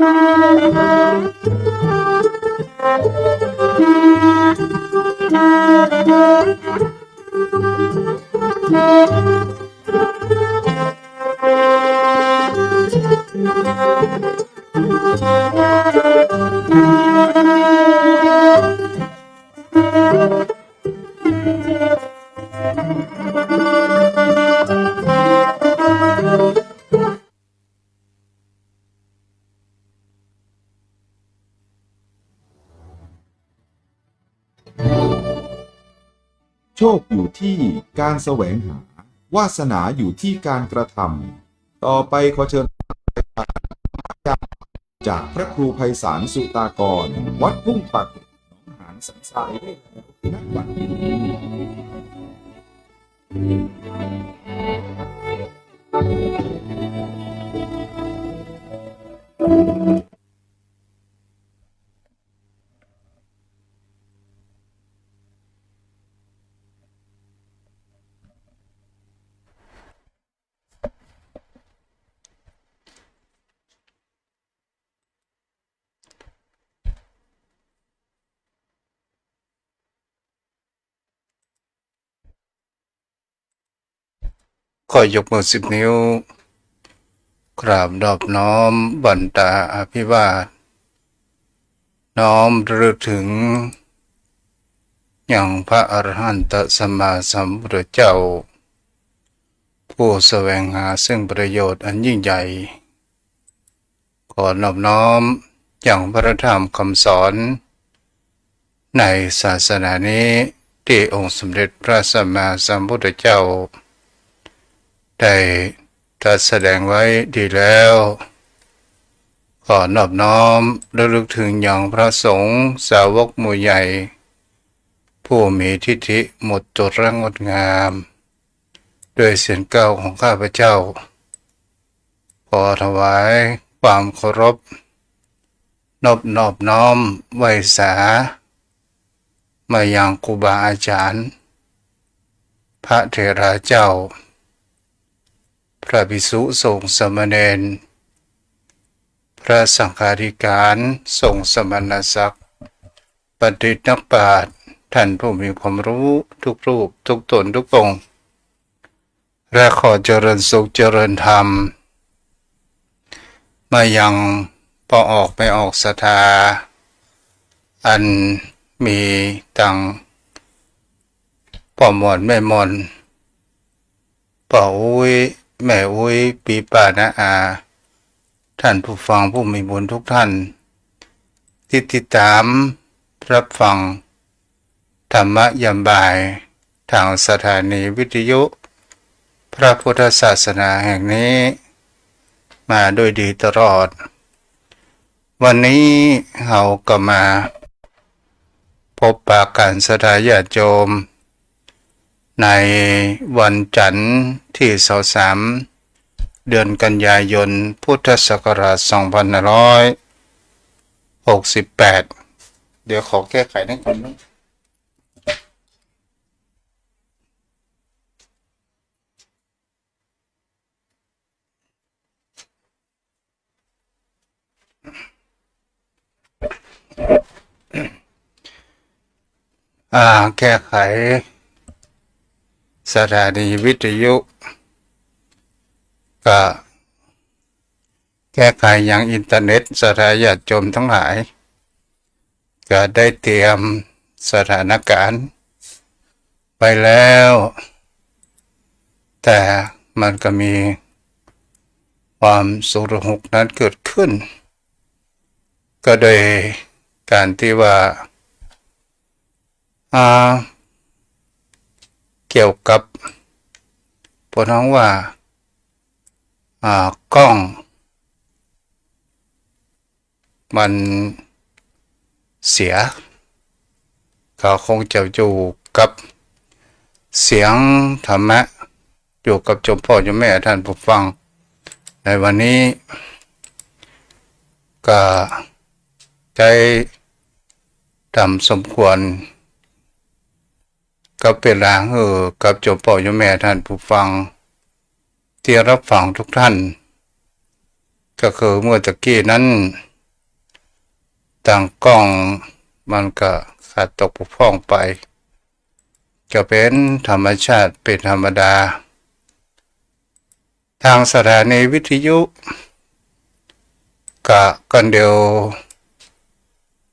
โชคอยู่ที่การแสวงหาวาสนาอยู่ที่การกระทำต่อไปขอเชิญจากพระครูไพศาลสุตากรวัดพุ่งปักหนองหานสันทรายได้แล้วณบัดนี้ขอยกมือ10 นิ้วกราบนอบน้อมบันตาอภิวาทน้อมระลึกถึงอย่างพระอรหันตสัมมาสัมพุทธเจ้าผู้แสวงหาซึ่งประโยชน์อันยิ่งใหญ่ขอนอบน้อมอย่างพระธรรมคำสอนในศาสนานี้ที่องค์สมเด็จพระสัมมาสัมพุทธเจ้าได้ตรัสแสดงไว้ดีแล้วขอนอบน้อมระลึกถึงอย่างพระสงฆ์สาวกหมู่ใหญ่ผู้มีทิฏฐิหมดจดงดงามด้วยเสียงเก้าของข้าพเจ้าขอถวายความเคารพนอบน้อมไหว้สามายังครูบาอาจารย์พระเถระเจ้าพระภิกษุสงฆ์สามเณรพระสังฆาธิการสงฆ์สมณศักดิ์บัณฑิตนักปราชญ์ท่านผู้มีความรู้ทุกรูปทุกตนทุกองค์และขอเจริญสุขเจริญธรรมมายังพอออกไม่ออกศรัทธาอันมีตังพ่อหมอนแม่หมอนพ่ออุ้ยแม่อุ้ยปีป้านาอาท่านผู้ฟังผู้มีบุญทุกท่านที่ติดตามรับฟังธรรมะยามบ่ายทางสถานีวิทยุพระพุทธศาสนาแห่งนี้มาโดยดีตลอดวันนี้เราก็มาพบปะกันศรัทธาญาติโยมในวันจันทร์ที่23เดือนกันยายนพุทธศักราช2568เดี๋ยวขอแก้ไขนิดนึงแก้ไขสถานีวิทยุก็แก้ไขอย่างอินเทอร์เน็ตสถาญาติโยมทั้งหลายก็ได้เตรียมสถานการณ์ไปแล้วแต่มันก็มีความสุรหกนั้นเกิดขึ้นก็โดยการที่ว่าเกี่ยวกับพวกน้องว่ากล้องมันเสียเขาคงจะอยู่กับเสียงธรรมะอยู่กับเจ้าพ่อเจ้าแม่ท่านผู้ฟังในวันนี้ก็ใจทำสมควรกับเวลากับเจ้าพ่อเจ้าแม่ท่านผู้ฟังที่รับฟังทุกท่านก็คือเมื่อตะกี้นั้น ต่างกล้องมันก็ขาดตกบกพร่องไปก็เป็นธรรมชาติเป็นธรรมดาทางสถานีวิทยุกะกันเดียว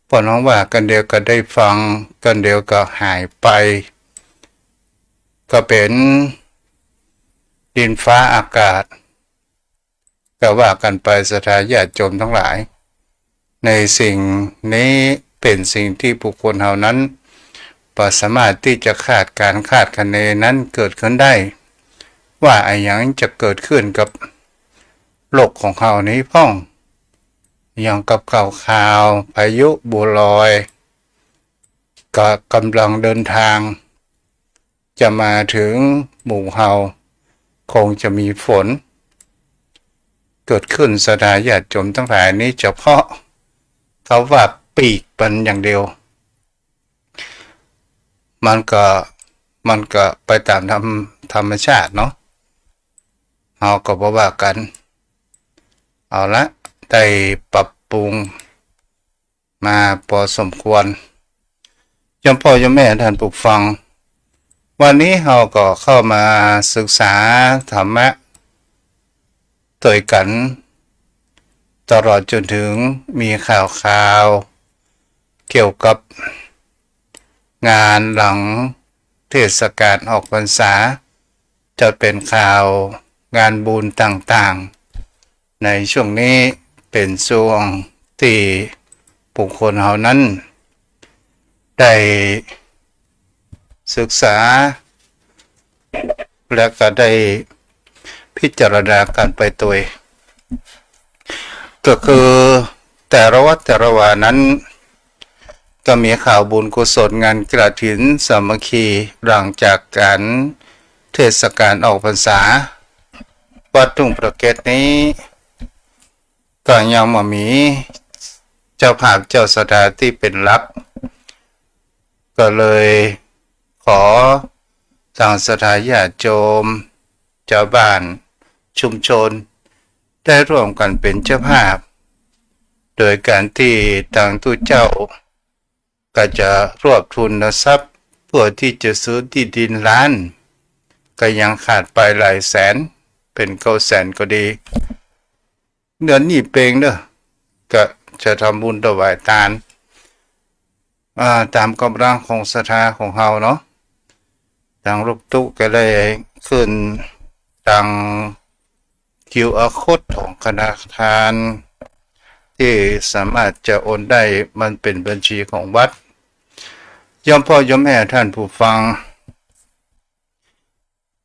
ปน้องว่ากันเดียวก็ได้ฟังกันเดียวก็หายไปก็เป็นดินฟ้าอากาศก็ว่ากันไปสถานญาติโยมทั้งหลายในสิ่งนี้เป็นสิ่งที่บุคคลเหล่านั้นบ่สามารถที่จะคาดคะเนนั้นเกิดขึ้นได้ว่าไอ้หยังจะเกิดขึ้นกับโลกของเขานี้พ้องอย่างกับข่าวพายุบัวลอยก็กำลังเดินทางจะมาถึงหมู่เฮาคงจะมีฝนเกิดขึ้นสถานญาติโยมทั้งหลายนี้เฉพาะเขาว่าปีกมันอย่างเดียวมันก็ไปตามธรรมชาติเนาะเราก็บอกว่ากันเอาละได้ปรับปรุงมาพอสมควรยมพ่อยมแม่ท่านผู้ฟังวันนี้เราก็เข้ามาศึกษาธรรมะตัวกันตลอดจนถึงมีข่าวเกี่ยวกับงานหลังเทศกาลออกพรรษาจะเป็นข่าวงานบุญต่างๆในช่วงนี้เป็นช่วงที่บุคคลเหล่านั้นได้ศึกษาและก็ได้พิจารณากันไปตัวก็คือแต่ละวัดแต่ละวานั้นก็มีข่าวบุญกุศลงานกฐินสามัคคีหลังจากการเทศกาลออกพรรษาวัดทุ่งประเกศนี้ก็ยังมามีเจ้าภาพเจ้าสถานที่เป็นหลักก็เลยขอทางสถานญาติโยมเจ้าบ้านชุมชนได้ร่วมกันเป็นเจ้าภาพโดยการที่ทางตู้เจ้าก็จะรวบทุนทรัพย์เพื่อที่จะซื้อที่ดินล้านก็ยังขาดไปหลายแสนเป็น900,000ก็ดีเดือนนี้เปงเด้อก็จะทำบุญถวายทานตามกำลังของศรัทธาของเฮาเนาะทางลูกตุ๊ก็ได้ขึ้นทาง QR Code ของธนาคารที่สามารถจะโอนได้มันเป็นบัญชีของวัดยมพ่อยมแม่ท่านผู้ฟัง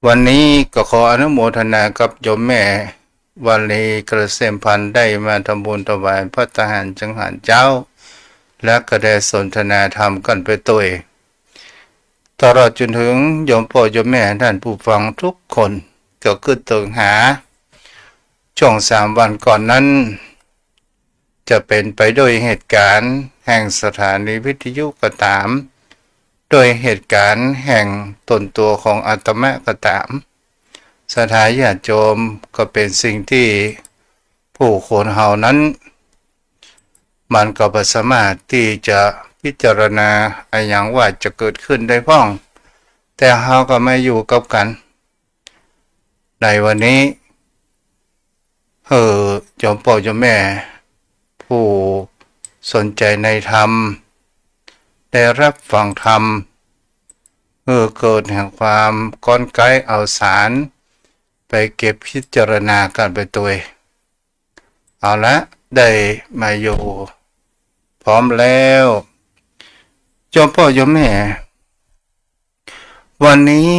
วันนี้ก็ขออนุโมทนากับโยมแม่วันนี้กระเสมพันธ์ได้มาทำบุญถวายพระทหารจังหันเจ้าและก็ได้สนทนาธรรมกันไปตัวตลอดจนถึงโยมพ่อโยมแม่ท่านผู้ฟังทุกคนก็ขึ้นตึงหาช่วง3 วันก่อนนั้นจะเป็นไปโดยเหตุการณ์แห่งสถานีวิทยุก็ตามโดยเหตุการณ์แห่งตนตัวของอาตมะก็ตามสถานญาติโยมก็เป็นสิ่งที่ผู้คนเหล่านั้นมันก็บ่สามารถที่จะพิจารณาอย่างว่าจะเกิดขึ้นได้พ้องแต่เฮาก็ไม่อยู่กับกันในวันนี้โยมพ่อโยมแม่ผู้สนใจในธรรมได้รับฟังธรรมเกิดแห่งความก้อนไกลเอาสารไปเก็บพิจารณากันไปตัวเอาละได้มาอยู่พร้อมแล้วโยมพ่อโยมแม่วันนี้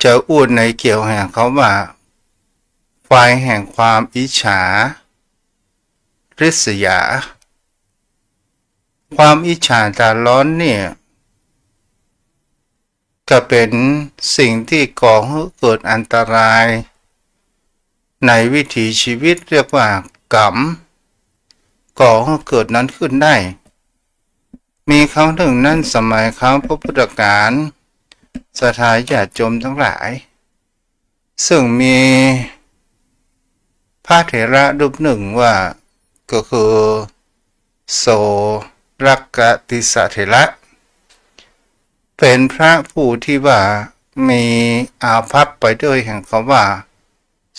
จะพูดในเกี่ยวแห่งเขาว่าไฟแห่งความอิจฉาริษยาความอิจฉาตาร้อนเนี่ยก็เป็นสิ่งที่ก่อให้เกิดอันตรายในวิถีชีวิตเรียกว่ากรรมก่อให้เกิดนั้นขึ้นได้มีครั้งหนึ่งนั้นสมัยครั้งพระพุทธกาลสถานญาติโยมทั้งหลายซึ่งมีพระเถระรูปหนึ่งว่าก็คือโส รักกติสเถระเป็นพระผู้ที่ว่ามีอาภัพไปด้วยแห่งคำว่า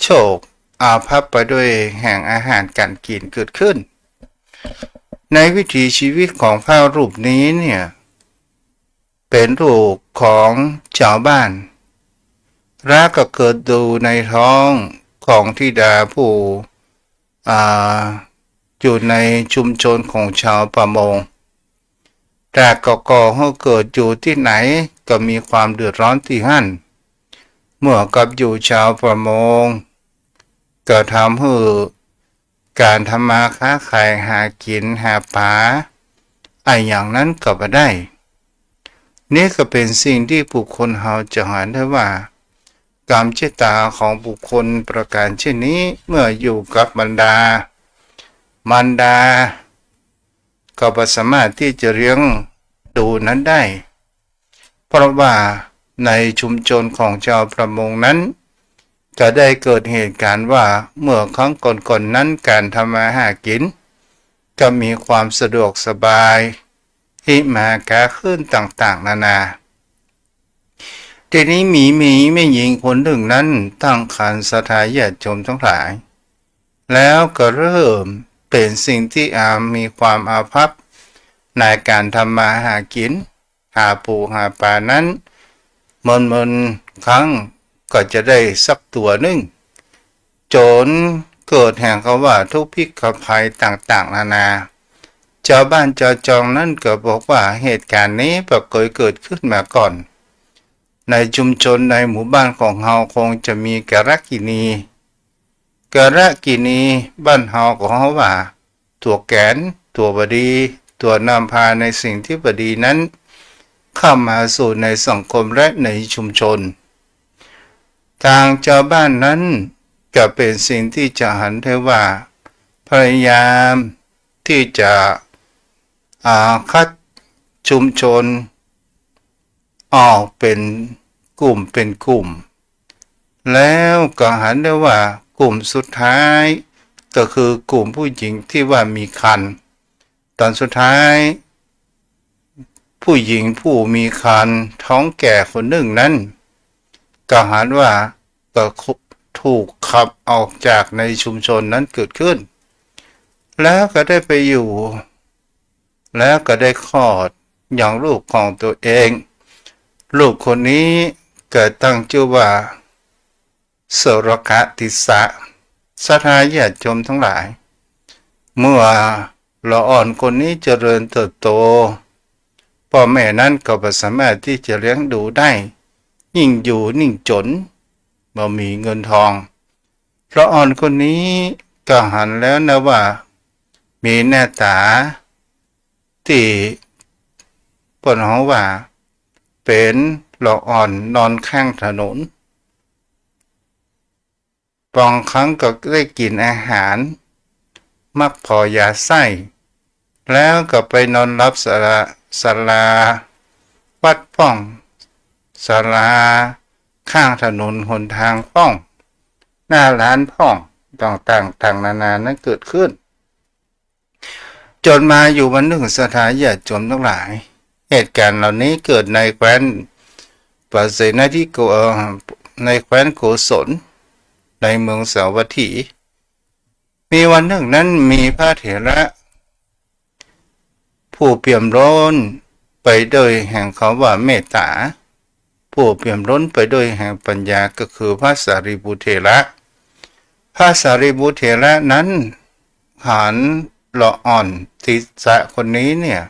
โชคอาภัพไปด้วยแห่งอาหารการกินเกิดขึ้นในวิถีชีวิตของพระรูปนี้เนี่ยเป็นลูกของชาวบ้านรักก็เกิดดูในท้องของธิดาผู้อยู่ในชุมชนของชาวประมงแต่ก่อให้เกิดอยู่ที่ไหนก็มีความเดือดร้อนที่หั่นเมื่อกับอยู่ชาวประมงก็ทำให้การทำมาค้าขายหากินหาปลาอย่างนั้นก็ไม่ได้นี่ก็เป็นสิ่งที่บุคคลเราจะเห็นได้ว่ากรรมชะตาของบุคคลประการเช่นนี้เมื่ออยู่กับบรรดามารดาก็ไม่สามารถที่จะเลี้ยงดูนั้นได้เพราะว่าในชุมชนของชาวประมงนั้นจะได้เกิดเหตุการณ์ว่าเมื่อครั้งก่อนนั้นการทำมาหากินก็มีความสะดวกสบายที่มาค้าขึ้นต่างๆนานาทีนี้มีแม่หญิงคนหนึ่งนั้นตั้งครรภ์ศรัทธาญาติโยมทั้งหลายแล้วก็เริ่มเป็นสิ่งที่มีความอาภัพในการทำมาหากินหาปูหาปลานั้นมันครั้งก็จะได้สักตัวหนึ่งจนเกิดแห่งคำว่าทุกพิกภัยต่างๆนานาชาวบ้านชาวจองนั่นก็บอกว่าเหตุการณ์นี้แบบเคยเกิดขึ้นมาก่อนในชุมชนในหมู่บ้านของเฮาคงจะมีกรกินีบ้านเฮาของเฮาว่าตัวแกนตัวบดีตัวนำพาในสิ่งที่บดีนั้นเข้ามาสู่ในสังคมและในชุมชนทางชาวบ้านนั้นก็เป็นสิ่งที่จะหันได้ว่าพยายามที่จะคัดชุมชนออกเป็นกลุ่มแล้วก็หันได้ว่ากลุ่มสุดท้ายก็คือกลุ่มผู้หญิงที่ว่ามีครรภ์ตอนสุดท้ายผู้หญิงผู้มีครรภ์ท้องแก่คนหนึ่งนั้นก็หันว่าก็ถูกขับออกจากในชุมชนนั้นเกิดขึ้นแล้วก็ได้ไปอยู่แล้วก็ได้คลอดอย่างลูกของตัวเองลูกคนนี้เกิดตั้งชื่อว่าโสรกติสะศรัทธาญาติโยมทั้งหลายเมื่อละอ่อนคนนี้เจริญเติบโตพ่อแม่นั้นก็ไม่สามารถที่จะเลี้ยงดูได้ยิ่งอยู่ยิ่งจนบ่มีเงินทองละอ่อนคนนี้ก็หันแล้วนะว่ามีหน้าตาที่ปนหัวว่าเป็นละอ่อนนอนข้างถนนบางครั้งก็ได้กินอาหารมักพอยาไส้แล้วก็ไปนอนรับศาลาวัดป้องศาลาข้างถนนหนทางป้องหน้าร้านป้องต่างนานานั้นเกิดขึ้นจนมาอยู่วันหนึ่งศรัทธาญาติโยมทั้งหลายเหตุการณ์เหล่านี้เกิดในแคว้นปัสเสนทิโกในแคว้นโกศลในเมืองสาวัตถีมีวันหนึ่งนั้นมีพระเถระผู้เปี่ยมล้นไปด้วยแห่งคำว่าเมตตาผู้เปี่ยมล้นไปด้วยแห่งปัญญาก็คือพระสารีบุตรเถระพระสารีบุตรเถระนั้นหันละอ่อนทิสะคนนี้เนี่ย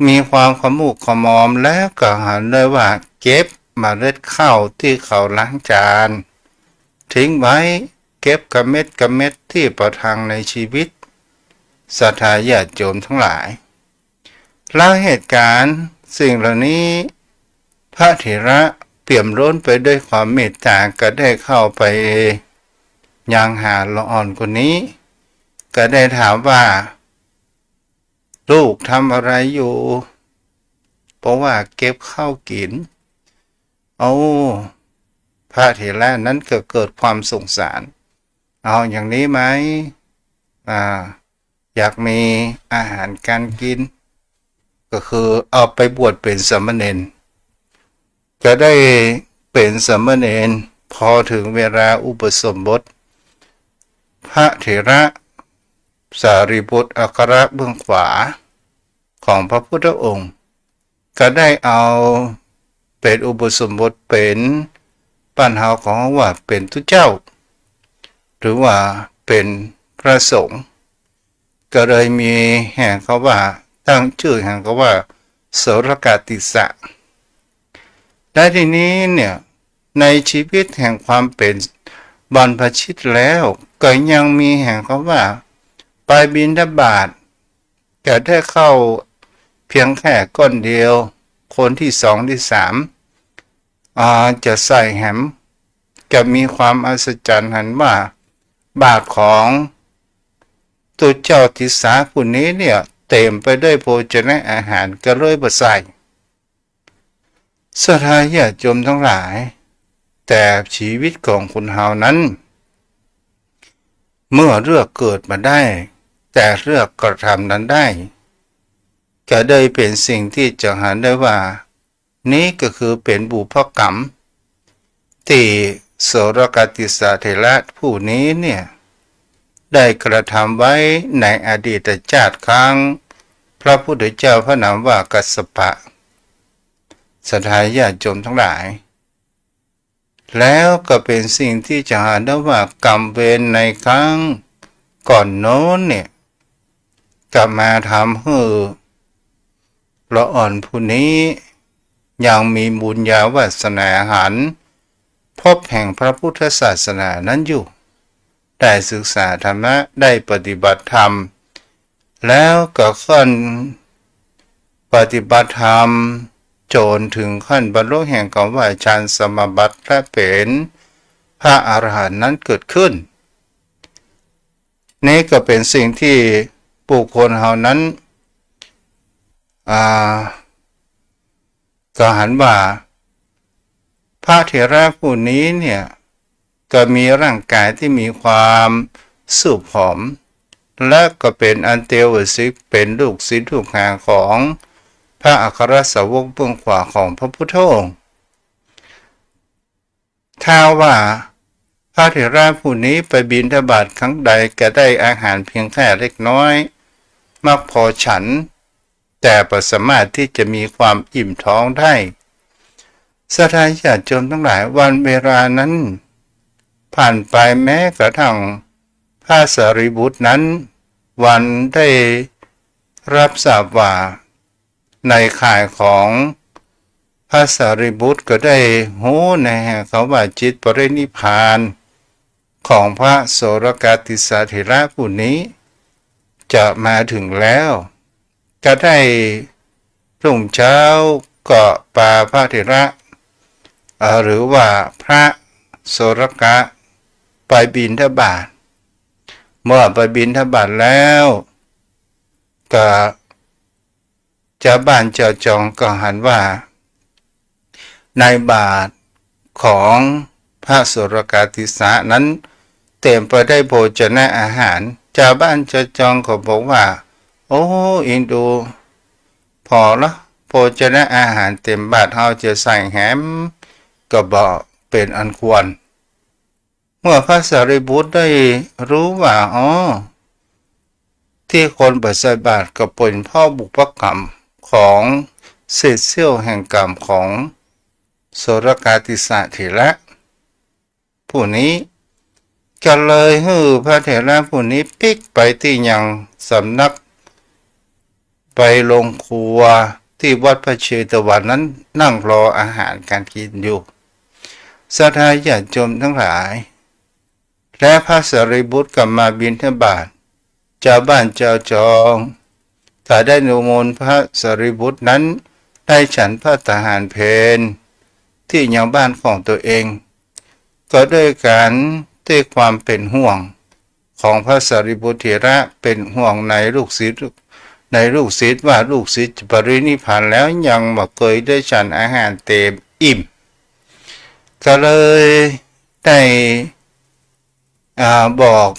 มีความขมุกขมอมแล้วก็หันเลยว่าเก็บเมล็ดข้าวที่เขาล้างจานทิ้งไว้เก็บกระเม็ดที่ประทังในชีวิตศรัทธาญาติโยมทั้งหลายเล่าเหตุการณ์สิ่งเหล่านี้พระเถระเปี่ยมล้นไปด้วยความเมตตาก็ได้เข้าไปยังหาละอ่อนคนนี้ก็ได้ถามว่าลูกทำอะไรอยู่เพราะว่าเก็บข้าวกินพระเถระนั้นก็เกิดความสงสารเอาอย่างนี้ไหม อยากมีอาหารการกินก็คือเอาไปบวชเป็นสามเณรก็ได้เป็นสามเณรพอถึงเวลาอุปสมบทพระเถระสารีบุตรอัครเบื้องขวาของพระพุทธองค์ก็ได้เอาเป็นอุปสมบทเป็นปัญหาของว่าเป็นทุเจ้าหรือว่าเป็นพระสงฆ์ก็เลยมีแห่งเขาว่าตั้งชื่อแห่งเขาว่าโสรกาติสะและทีนี้เนี่ยในชีวิตแห่งความเป็นบรรพชิตแล้วก็ยังมีแห่งเขาว่าไปบิณฑบาตก็ได้เข้าเพียงแค่ก้อนเดียวคนที่สองที่สามจะใส่แหมจะมีความอัศจรรย์หันว่าบาทของตัวเจ้าทิสาผู้นี้เนี่ยเต็มไปด้วยโภชนะอาหารก็เลยบ่ใส่ศรัทธาญาติโยมทั้งหลายแต่ชีวิตของคุณเฮานั้นเมื่อเลือกเกิดมาได้แต่เลือกกระทำนั้นได้ก็ได้เป็นสิ่งที่จะหาได้ว่านี้ก็คือเป็นบุพกรรมที่โสรกติสาเถระผู้นี้เนี่ยได้กระทำไว้ในอดีตชาติครั้งพระพุทธเจ้าพระนามว่ากัสสปะศรัทธาญาติโยมทั้งหลายแล้วก็เป็นสิ่งที่จะหาได้ว่ากรรมเวรในครั้งก่อนโน้นเนี่ยก็มาทำให้ละอ่อนผู้นี้ยังมีบุญญาวาสนาหันพบแห่งพระพุทธศาสนานั้นอยู่ได้ศึกษาธรรมะได้ปฏิบัติธรรมแล้วก็ขั้นปฏิบัติธรรมจนถึงขั้นบรรลุแห่งคำว่าฌานสมาบัติและเป็นพระอรหันต์นั้นเกิดขึ้นนี่ก็เป็นสิ่งที่บุคคลเหล่านั้นก็หันว่าพระเถระผู้นี้เนี่ยก็มีร่างกายที่มีความสุผอมและก็เป็นอันเตวสิกเป็นลูกศิษย์ลูกหาของพระอัครสาวกเบื้องขวาของพระพุทธองค์ถ้าว่าพระเถระผู้นี้ไปบิณฑบาตครั้งใดก็ได้อาหารเพียงแค่เล็กน้อยมากพอฉันแต่ประสามารถที่จะมีความอิ่มท้องได้ศรัทธาญาติโยมทั้งหลายวันเวลานั้นผ่านไปแม้กระทั่งพระสารีบุตรนั้นวันได้รับทราบว่าในข่ายของพระสารีบุตรก็ได้หูในเขาว่าจิตปรินิพพานของพระโสรกาติสาเถระผู้นี้จะมาถึงแล้วก็ได้รุ่งเช้าก็ปาพระเถระหรือว่าพระโสรกะไปบิณฑบาตเมื่อไปบิณฑบาตแล้วก็เจ้าบ้านเจ้าจองก็หันว่าในบาทของพระโสรกาติสะนั้นเต็มไปได้วยโภชนะอาหารเจ้าบ้านเจ้าจองก็บอกว่าโอ้อินดูพอละโภชนะอาหารเต็มบาทเฮาจะใส่แหมก็บอกเป็นอันควรเมื่อพระสารีบุตรได้รู้ว่าที่คนไปใส่บาตรก็เป็นพ่อบุพกรรมของเศษเสี้ยวแห่งกรรมของโสรกาติสะเถระผู้นี้ก็เลยให้พระเถระผู้นี้ปิกไปที่ยังสำนักไปลงครัวที่วัดพระเชตวันนั้นนั่งรออาหารการกินอยู่ศรัทธาญาติโยมทั้งหลายและพระสารีบุตรกลับมาบิณฑบาตเจ้าบ้านเจ้าจองถ้าได้นิมนต์พระสารีบุตรนั้นได้ฉันพระทหารเพลที่ยังบ้านของตัวเองก็ด้วยการด้วยความเป็นห่วงของพระสารีบุตรเถระเป็นห่วงในลูกศิษย์ว่าลูกศิษย์ปรินิพพานแล้วยังไม่เคยได้ฉันอาหารเต็มอิ่มก็เลยได้บอก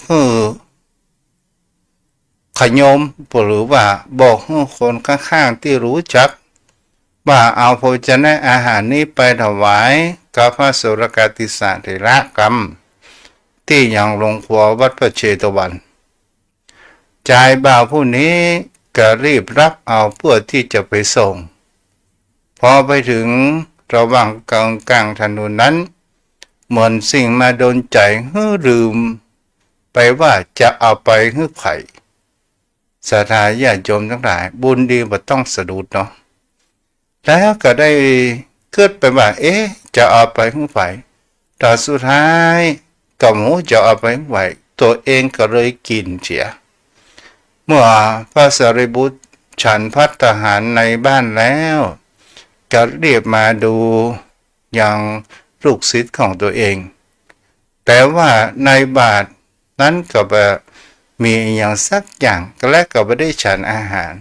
ขยมหรือว่าบอกให้คนข้างๆที่รู้จักว่าเอาโภชนะอาหารนี้ไปถวายกับพระสุรกาติสเถระกรรมที่ยังลงครัววัดพระเชตวันชายบ่าวผู้นี้ก็รีบรับเอาเพื่อที่จะไปส่งพอไปถึงระหว่างกลางถนนนั้นเหมือนสิ่งมาโดนใจให้ลืมไปว่าจะเอาไปให้ไผ่ศรัทธาญาติโยมทั้งหลายบุญดีบ่ต้องสะดุดเนาะแล้วก็ได้คิดไปว่าจะเอาไปให้ไผ่แต่สุดท้ายก็หมูจะเอาไปให้ไผ่ตัวเองก็เลยกินเสียเมื่อพระสารีบุตรฉันภัตตาหารในบ้านแล้วก็เรียบมาดูอย่างลูกศิษย์ของตัวเองแต่ว่าในบาทนั้นก็แบบมีอย่างสักอย่างและก็ไม่ได้ฉันอาหาร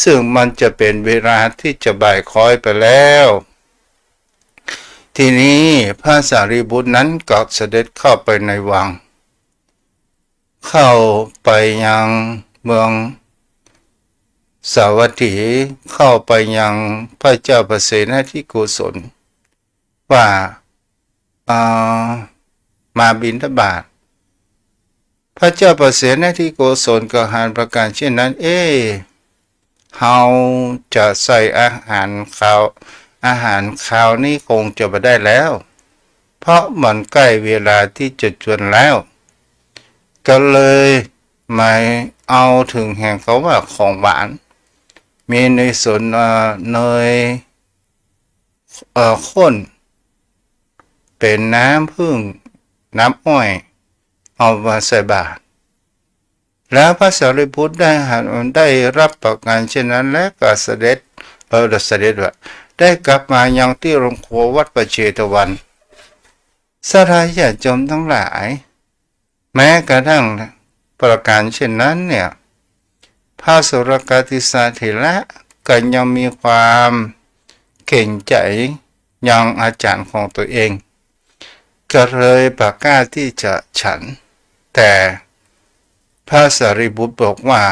ซึ่งมันจะเป็นเวลาที่จะบ่ายคอยไปแล้วทีนี้พระสารีบุตรนั้นก็เสด็จเข้าไปในวังเข้าไปยังเมืองสาวัตถีเข้าไปยังพระเจ้าประเสนทิโกศลว่ามาบิณฑบาตพระเจ้าประเสนทิโกศลก็หารประการเช่นนั้นเฮาจะใส่อาหารข้าวนี้คงจะไม่ได้แล้วเพราะมันใกล้เวลาที่จะจวนแล้วก็เลยมาเอาถึงแห่งเขาว่าของหวานมีในส่วนเนยข้นเป็นน้ำผึ้งน้ำอ้อยเอามาใส่บาตรแล้วพระสารีบุตรได้รับประการเช่นนั้นแล้วก็เสด็จว่าได้กลับมายังที่โรงครัววัดประเชตวันศรัทธาญาติโยมทั้งหลายแม้กระทั่งประการเช่นนั้นเนี่ยพระสุรกาติสเถระก็ยังมีความเก่งใจยังอาจารย์ของตัวเองก็เลยประกาศที่จะฉันแต่พระสารีบุตรบอกว่า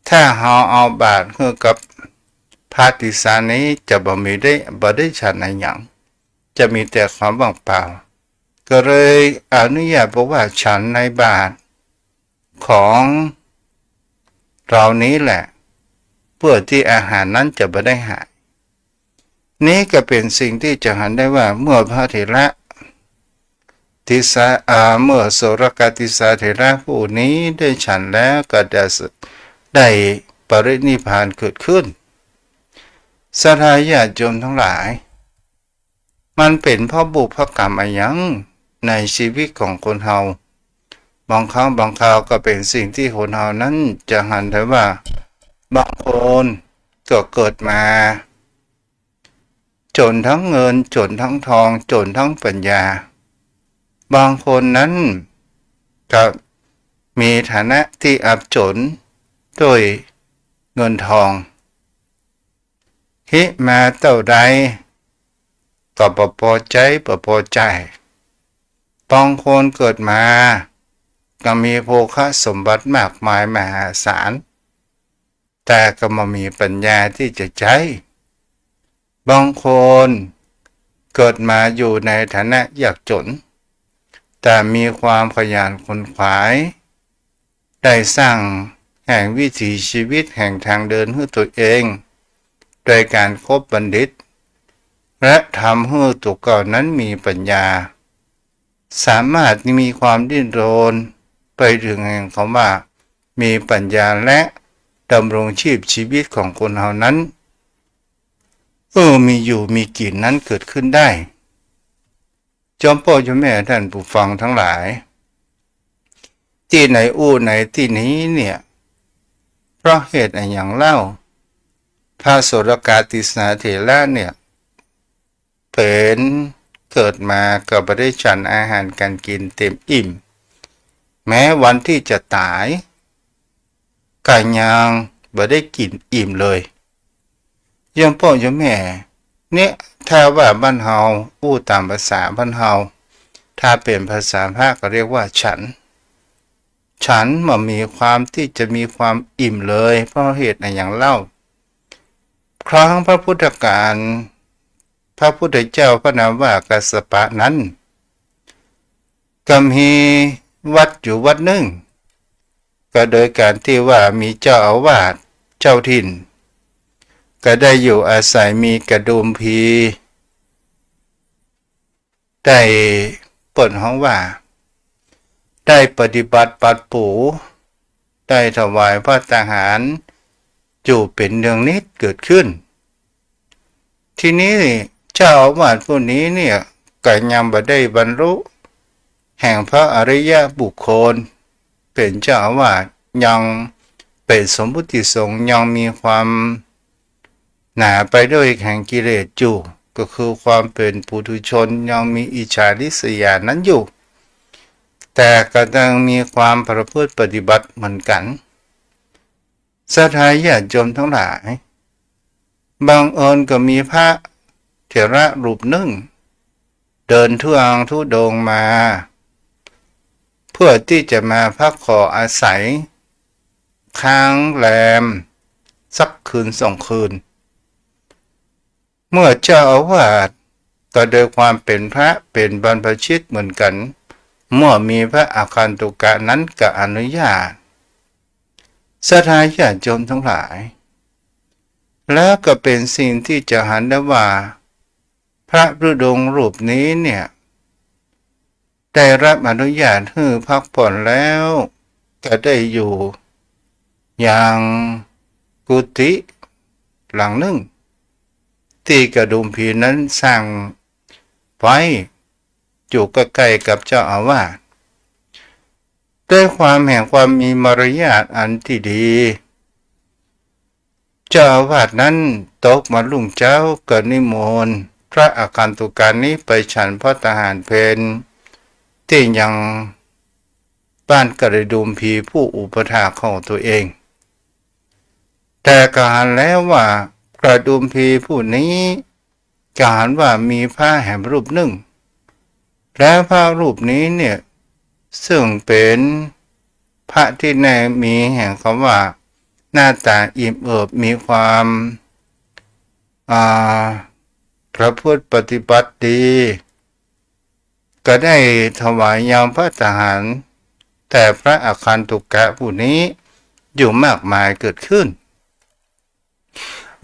ถ้าเราเอาบาตรให้กับพระติสานี้จะบ่ได้ฉันอะไรอย่างจะมีแต่ความว่างเปล่าก็เลยอนุญาตบอกว่าฉันในบาตรของเรานี้แหละเพื่อที่อาหารนั้นจะไม่ได้หายนี้ก็เป็นสิ่งที่จะเห็นได้ว่าเมื่อพระเถระเมื่อโสรกติสาเถระผู้นี้ได้ฉันแล้วก็ได้ปรินิพพานเกิดขึ้นศรัทธาญาติโยมทั้งหลายมันเป็นเพราะบุพกรรมอะไรยังในชีวิตของคนเฮาบางครั้งบางคราวก็เป็นสิ่งที่คนเฮานั้นจะหันได้ว่าบางคนก็เกิดมาจนทั้งเงินจนทั้งทองจนทั้งปัญญาบางคนนั้นก็มีฐานะที่อับจนด้วยเงินทองมาเท่าใดก็บ่พอใจบางคนเกิดมาก็มีโภคสมบัติมากมายมหาศาลแต่ก็ไม่มีปัญญาที่จะใช้บางคนเกิดมาอยู่ในฐานะยากจนแต่มีความขยันขวนขวายได้สร้างแห่งวิถีชีวิตแห่งทางเดินให้ตัวเองโดยการคบบัณฑิตและทำให้ตัวเก่านั้นมีปัญญาสามารถมีความดิ้นรนไปถึงแห่งคำว่ามีปัญญาและดำรงชีวิตของคนเหล่านั้นมีอยู่มีกินนั้นเกิดขึ้นได้จอมพ่อจอมแม่ท่านผู้ฟังทั้งหลายที่ไหนไหนที่นี้เนี่ยเพราะเหตุอะไรอย่างเล่าพระโสรกาติสาเถระเนี่ยเป็นเกิดมาก็ไม่ได้ฉันอาหารการกินเต็มอิ่มแม้วันที่จะตายก็ยังไม่ได้กินอิ่มเลยยมพ่อยมแม่เนี่ยถ้าว่าบ้านเฮาตามภาษาบ้านเฮาถ้าเป็นภาษาภาคก็เรียกว่าฉัน ฉันมันมีความที่จะมีความอิ่มเลยเพราะเหตุในอย่างเล่าครั้งพระพุทธการพระพุทธเจ้าพระนามว่ากัสสปะนั้นก็มีวัดอยู่วัดหนึ่งก็โดยการที่ว่ามีเจ้าอาวาสเจ้าถิ่นก็ได้อยู่อาศัยมีกระดุมพีได้เปิดห้องว่าได้ปฏิบัติปัดปูได้ถวายพระทหารจู่เป็นเนืองนิดเกิดขึ้นทีนี้เจ้าอาวาสผู้นี้เนี่ยก็ยังบ่ได้บรรลุแห่งพระอริยบุคคลเป็นเจ้าอาวาสยังเป็นสมมุติสงฆ์ยังมีความหนาไปด้วยแห่งกิเลสอยู่ก็คือความเป็นปุถุชนยังมีอิจฉาริษยานั้นอยู่แต่ก็ยังมีความประพฤติปฏิบัติเหมือนกันศรัทธาญาติโยมทั้งหลายบางเอิญก็มีพระเถระรูปหนึ่งเดินทุดงมาเพื่อที่จะมาพักขออาศัยค้างแรมสักคืน2 คืนเมื่อเจ้าอาวาสก็โดยความเป็นพระเป็นบรรพชิตเหมือนกันเมื่อมีพระอาคันตุกะนั้นก็อนุญาตศรัทธาญาติโยมทั้งหลายแล้วก็เป็นสิ่งที่จะหันได้ว่าพระธุดงค์รูปนี้เนี่ยได้รับอนุญาตให้พักผ่อนแล้วก็ได้อยู่อย่างกุฏิหลังหนึ่งที่กระดุมพีนั้นสร้างไว้อยู่ใกล้ๆกับเจ้าอาวาสด้วยความแห่งความมีมารยาทอันที่ดีเจ้าอาวาสนั้นตกมาลุ่งเจ้าก็นิมนต์พระอาคันตุกานี้ไปฉันพระทหารเพลที่ยังบ้านกระดุมพีผู้อุปถากของตัวเองแต่การแล้วว่ากระดุมพีผู้นี้การว่ามีพระแห่งรูปหนึ่งและพระรูปนี้เนี่ยซึ่งเป็นพระที่ในมีแห่งคำว่าหน้าตาอิ่มเอิบมีความประพฤติปฏิบัติดีก็ได้ถวายยามพระทหารแต่พระอาคันตุกะผู้นี้อยู่มากมายเกิดขึ้น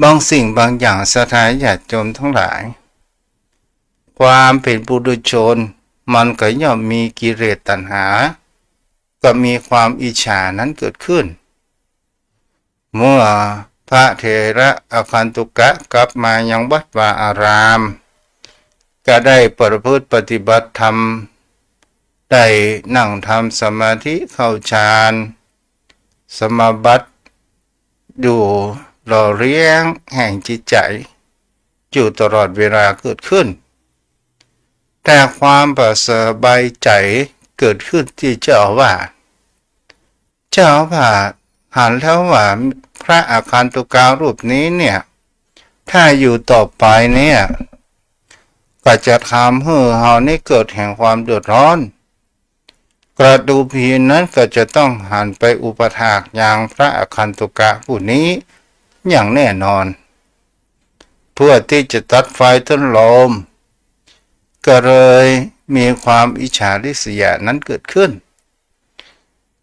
บางสิ่งบางอย่างศรัทธาญาติโยมทั้งหลายความเป็นปุถุชนมันก็ย่อมมีกิเลสตัณหาก็มีความอิจฉานั้นเกิดขึ้นเมื่อพระเถระอาคันตุกะกลับมายังวัดวาอารามก็ได้ประพฤติปฏิบัติธรรมได้นั่งทำสมาธิเข้าฌานสมาบัติดูหล่อเลี้ยงแห่งจิตใจอยู่ตลอดเวลาเกิดขึ้นแต่ความประสบายใจเกิดขึ้นที่เจ้าอาวาสหันแล้วว่าพระอาคันตุกะรูปนี้เนี่ยถ้าอยู่ต่อไปเนี่ยก็จะทำให้เฮานี่เกิดแห่งความเดือดร้อนกระดูกพีนั้นก็จะต้องหันไปอุปถากอย่างพระอาคันตุกะผู้นี้อย่างแน่นอนเพื่อที่จะตัดไฟต้นลมก็เลยมีความอิจฉาริษยานั้นเกิดขึ้น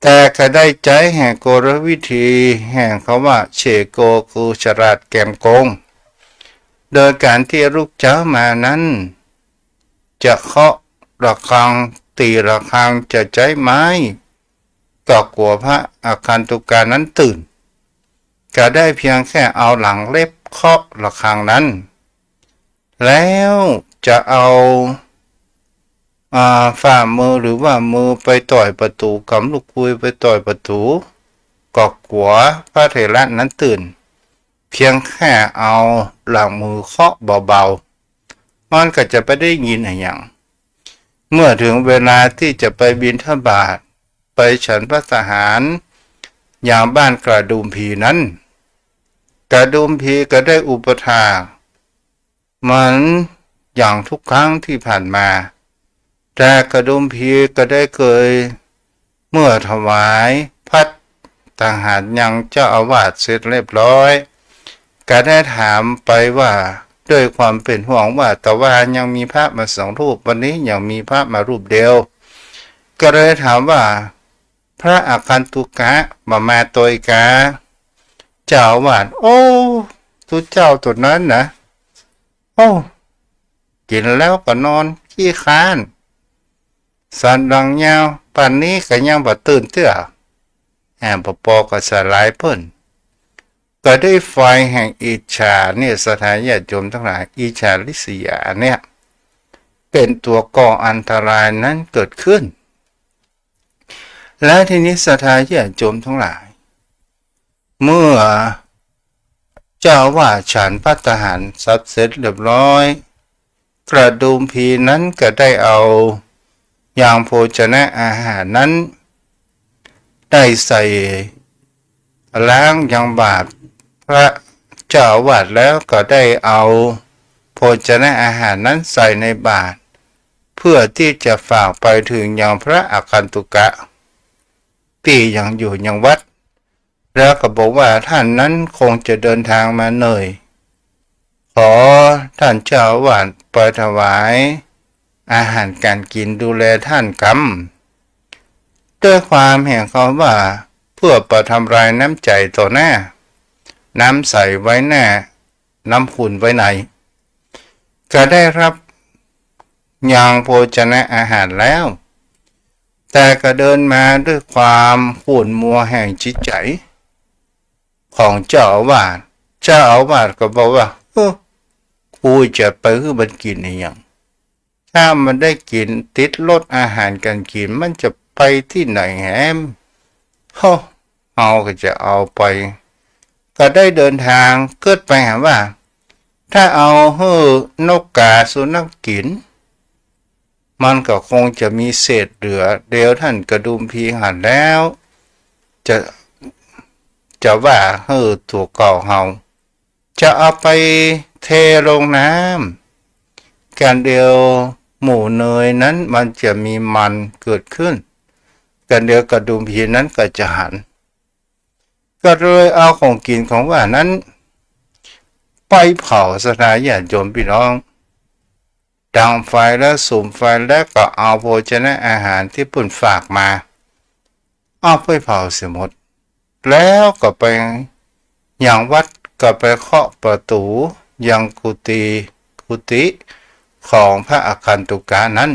แต่ก็ได้ใจแห่งโกรวิธีแห่งคำว่าเชโกคือฉลาดแกมโกงโดยการที่ลูกเจ้ามานั้นจะเคาะระฆังตีระฆังจะใช้ไม้ก็กลัวพระอาคันตุกะนั้นตื่นก็ได้เพียงแค่เอาหลังเล็บเคาะระฆังนั้นแล้วจะเอาฝ่ามือหรือว่ามือไปต่อยประตูกำลูกปุยไปต่อยประตูก็กลัวพระเถระนั้นตื่นเพียงแค่เอาหลังมือเคาะเบาๆมันก็จะไปได้ยินอย่างเมื่อถึงเวลาที่จะไปบิณฑบาตไปฉันพระทหารอย่างบ้านกระดุมพีนั้นกระดุมพีก็ได้อุปถากเหมือนอย่างทุกครั้งที่ผ่านมาแต่กระดุมพีก็ได้เคย เมื่อ มื่อถวายพัตตาหารยังเจ้าอาวาสเสร็จเรียบร้อยก็ได้ถามไปว่าด้วยความเป็นห่วงว่าแต่ว่ายังมีพระมา2 รูปวันนี้ยังมีพระมารูปเดียวก็เลยถามว่าพระอาคันตุกะมาตัวอีกาเจ้าอาวาสโอ้ทุเจ้าตัวนั้นนะโอ้กินแล้วก็นอนขี้ค้านสันดังยาวป่านนี้ก็ยังบ่ตื่นเตื้อแอบปอก็สลายเพิ่นก็ได้ไฟแห่งอิจฉาเนี่ยสถานญาติโยมทั้งหลายอิจฉาริษยาเนี่ยเป็นตัวก่ออันตรายนั้นเกิดขึ้นและทีนี้สถานญาติโยมทั้งหลายเมื่อเจ้าว่าฉันภัตตาหารสับเสร็จเรียบร้อยกระดุมพีนั้นก็ได้เอาอย่างโภชนะอาหารนั้นได้ใส่ล้างยังบาตรพระเจ้าอาวาสแล้วก็ได้เอาโภชนะอาหารนั้นใส่ในบาตรเพื่อที่จะฝากไปถึงยังพระอาคันตุกะที่ยังอยู่ยังวัดแล้วก็บอกว่าท่านนั้นคงจะเดินทางมาเหนื่อยขอท่านเจ้าอาวาสไปถวายอาหารการกินดูแลท่านกรรมด้วยความแห่งเขาว่าเพื่อประทำลายน้ำใจต่อหน้าน้ำใสไว้หน้าน้ำขุ่นไว้ในก็ได้รับยังโภชนะอาหารแล้วแต่ก็เดินมาด้วยความขุ่นมัวแห่งจิตใจของเจ้าอาวาสก็บอกว่ากูจะไปให้มันกินอย่างถ้ามันได้กินติดรสอาหารการกินมันจะไปที่ไหนแฮมเอาก็จะเอาไปก็ได้เดินทางเกิดไปหาว่าถ้าเอาให้นกกาสุนัขกินมันก็คงจะมีเศษเหลือเดี๋ยวท่านกระดุมพีหันแล้วจะว่าให้ตัวเก่าเฮาจะเอาไปเทลงน้ำการเดียวหมูเนยนั้นมันจะมีมันเกิดขึ้นการเดียวกระดุมพีนั้นก็จะหันก็เลยเอาของกินของว่านั้นไปเผาสถานญาติโยมพี่น้องดังไฟแล้วสุมไฟแล้วก็เอาโภชนะอาหารที่ปุ่นฝากมาเอาไปเผาเสียหมดแล้วก็ไปอย่างวัดก็ไปเคาะประตูยังกุฏิของพระอาคันตุกะนั้น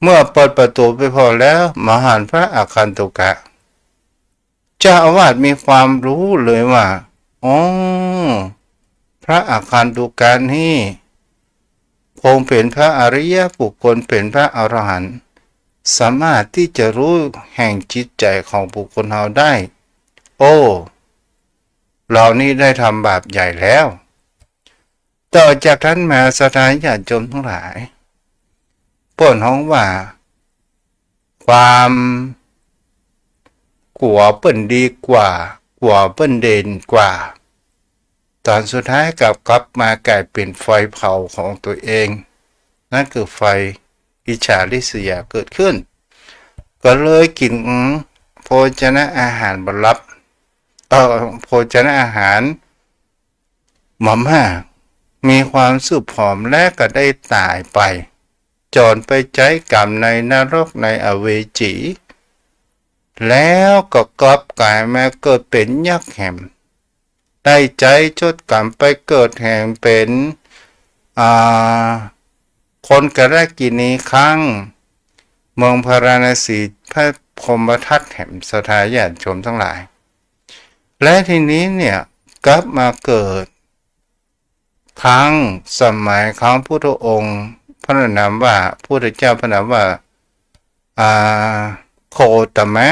เมื่อเปิดประตูไปพอแล้วมหาพระอาคันตุกะเจ้าอาวาสมีความรู้เลยว่าพระอาคันตุกะนี่คงเป็นพระอริยบุคคลเป็นพระอรหันต์สามารถที่จะรู้แห่งจิตใจของบุคคลเราได้เรานี่ได้ทำบาปใหญ่แล้วต่อจากนั้นมาสถานญาติโยมทั้งหลายป่นห้องว่าความกลัวเปิ้นดีกว่ากลัวเปิ้นเด่นกว่าตอนสุดท้ายกลับมากลายเป็นไฟเผาของตัวเองนั่นคือไฟอิจฉาริษยาเกิดขึ้นก็เลยกินโภชนะอาหารบรรลับโภชนะอาหารหม่อมห้ามีความสุขผอมและก็ได้ตายไปจรไปใจกรรมในนรกในอเวจีแล้วก็กลับกลายมาเกิดเป็นยักษ์แห่มได้ใจชดกรรมไปเกิดแห่งเป็นคนกระกินีครั้งเมืองพาราณสีพระพรหมทัตแห่งสถานญาติโยมทั้งหลายและทีนี้เนี่ยกลับมาเกิดครั้งสมัยครั้งพุทธองค์พระนามว่าพุทธเจ้าพระนามว่าโคตมะ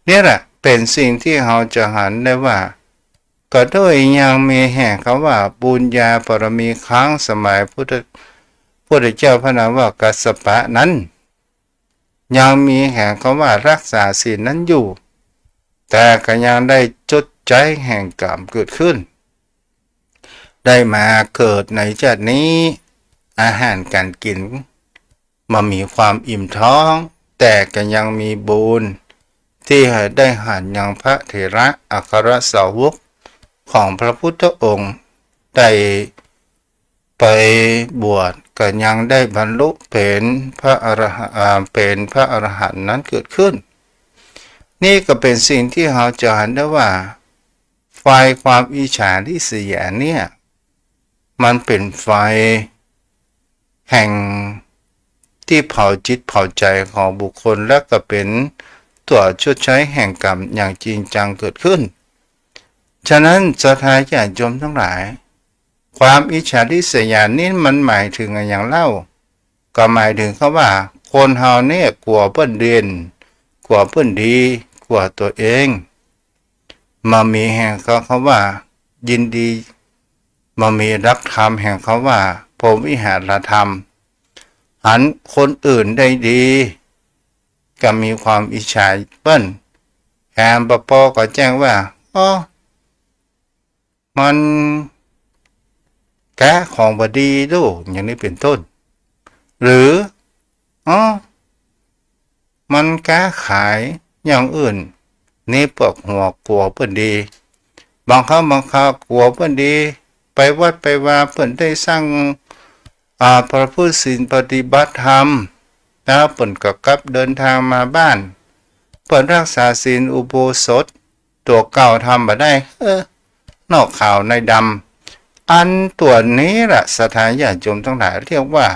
เนี่ยแหละเป็นสิ่งที่เราจะหันได้ว่าก็ด้วยยังมีแห่งคำว่าบุญญาปรมีครั้งสมัยพุทธเจ้าพระนามว่ากัสสปะนั้นยังมีแห่งคำว่ารักษาศีลนั้นอยู่แต่ก็ยังได้จดใจแห่งกรรมเกิดขึ้นได้มาเกิดในชาตินี้อาหารการกินมามีความอิ่มท้อง แต่ก็ยังมีบุญที่ได้หันยังพระเถระอัครสาวกของพระพุทธองค์ได้ไปบวชก็ยังได้บรรลุเป็นพระอรหันต์นั้นเกิดขึ้นนี่ก็เป็นสิ่งที่เราจะเห็นได้ว่าไฟความอิจฉาริษยาเนี่ยมันเป็นไฟแห่งที่เผาจิตเผาใจของบุคคลและก็เป็นตัวชดใช้แห่งกรรมอย่างจริงจังเกิดขึ้นฉะนั้นศรัทธาญาติโยมทั้งหลายความอิจฉาริษยานี้มันหมายถึงอะไรอย่างเล่าก็หมายถึงเขาว่าคนเฮาเนี่ยกลัวเปิ้นเด่นกลัวเปิ้นดีกลัวตัวเองมามีแห่งเขาว่ายินดีมามีรักธรรมแห่งเขาว่าพรหมวิหารธรรมหันคนอื่นได้ดีก็มีความอิจฉาเปิ้นแอมปปก็แจ้งว่ามันแกะของบดีดูอย่างนี้เป็นต้นหรือมันแกะขายอย่างอื่นนี่ปกหัวกลัวเปิ้นดีบางครั้งกลัวเปิ้นดีไปวัดไปว่าเปิ้นได้สร้างพระพุทธศีลปฏิบัติธรรมแล้วเปิ้นก็กลับเดินทางมาบ้านเปิ้นรักษาศีลอุโบสถตัวเก่าทำมาได้นอกขาวในดำอันตัวนี้แหละศรัทธาญาติโยมทั้งหลายเรียกว่า